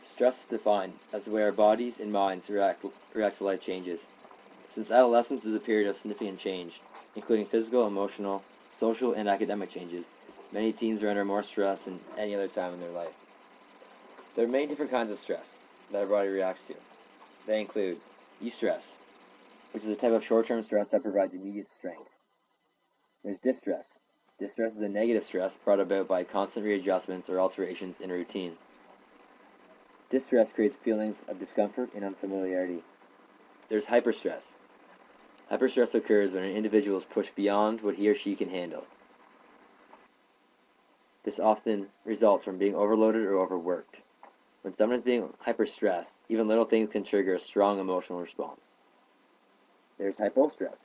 Stress is defined as the way our bodies and minds react to life changes. Since adolescence is a period of significant change, including physical, emotional, social, and academic changes, many teens are under more stress than any other time in their life. There are many different kinds of stress that our body reacts to. They include eustress, which is a type of short-term stress that provides immediate strength. There's distress. Distress is a negative stress brought about by constant readjustments or alterations in a routine. Distress creates feelings of discomfort and unfamiliarity. There's hyperstress. Hyperstress occurs when an individual is pushed beyond what he or she can handle. This often results from being overloaded or overworked. When someone is being hyperstressed, even little things can trigger a strong emotional response. There's hypostress,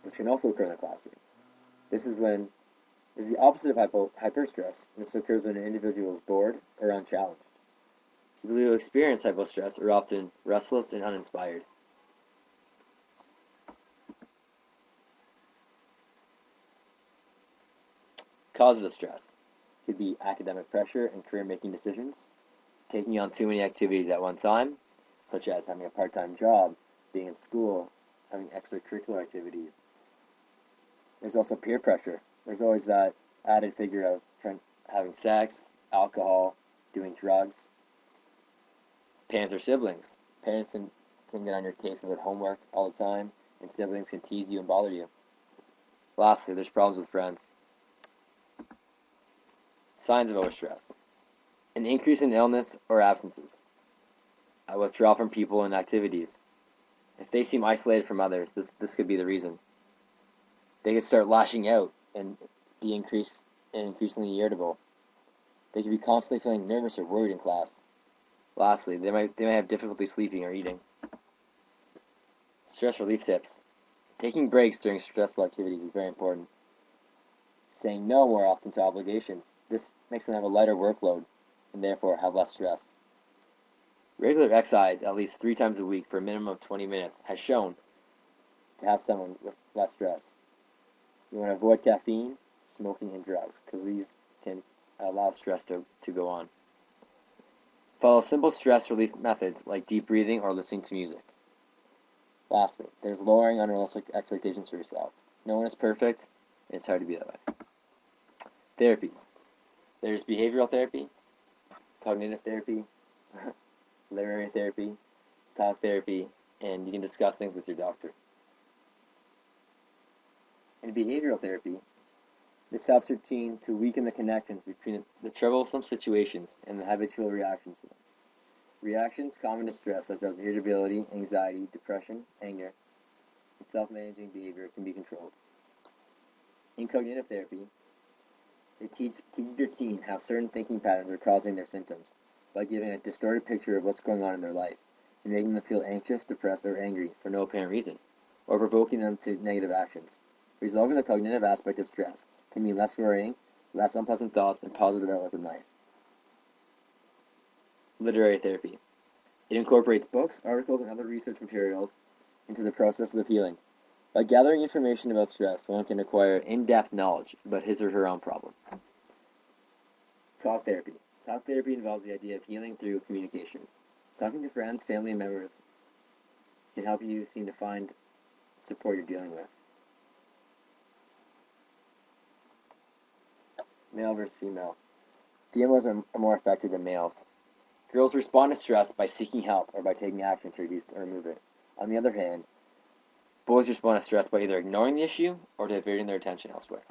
which can also occur in the classroom. This is the opposite of hyperstress, and this occurs when an individual is bored or unchallenged. People who experience hypostress are often restless and uninspired. Causes of stress could be academic pressure and career-making decisions, taking on too many activities at one time, such as having a part-time job, being in school, having extracurricular activities. There's also peer pressure. There's always that added figure of having sex, alcohol, doing drugs. Parents or siblings. Parents can get on your case about homework all the time, and siblings can tease you and bother you. Lastly, there's problems with friends. Signs of overstress. An increase in illness or absences. A withdrawal from people and activities. If they seem isolated from others, this could be the reason. They could start lashing out and be increasingly irritable. They could be constantly feeling nervous or worried in class. Lastly, they might have difficulty sleeping or eating. Stress relief tips. Taking breaks during stressful activities is very important. Saying no more often to obligations. This makes them have a lighter workload and therefore have less stress. Regular exercise at least 3 times a week for a minimum of 20 minutes has shown to have someone with less stress. You want to avoid caffeine, smoking, and drugs because these can allow stress to go on. Follow simple stress relief methods like deep breathing or listening to music. Lastly, there's lowering unrealistic expectations for yourself. No one is perfect, and it's hard to be that way. Therapies. There's behavioral therapy, cognitive therapy, literary therapy, talk therapy, and you can discuss things with your doctor. In behavioral therapy, this helps your teen to weaken the connections between the troublesome situations and the habitual reactions to them. Reactions common to stress, such as irritability, anxiety, depression, anger, and self-managing behavior, can be controlled. In cognitive therapy, it teaches your teen how certain thinking patterns are causing their symptoms by giving a distorted picture of what's going on in their life and making them feel anxious, depressed, or angry for no apparent reason, or provoking them to negative actions. Resolving the cognitive aspect of stress can mean less worrying, less unpleasant thoughts, and positive outlook in life. Literary therapy. It incorporates books, articles, and other research materials into the processes of healing. By gathering information about stress, one can acquire in-depth knowledge about his or her own problem. Talk therapy. Talk therapy involves the idea of healing through communication. Talking to friends, family, and members can help you seem to find support you're dealing with. Male versus female. Females are more affected than males. Girls respond to stress by seeking help or by taking action to reduce or remove it. On the other hand, boys respond to stress by either ignoring the issue or diverting their attention elsewhere.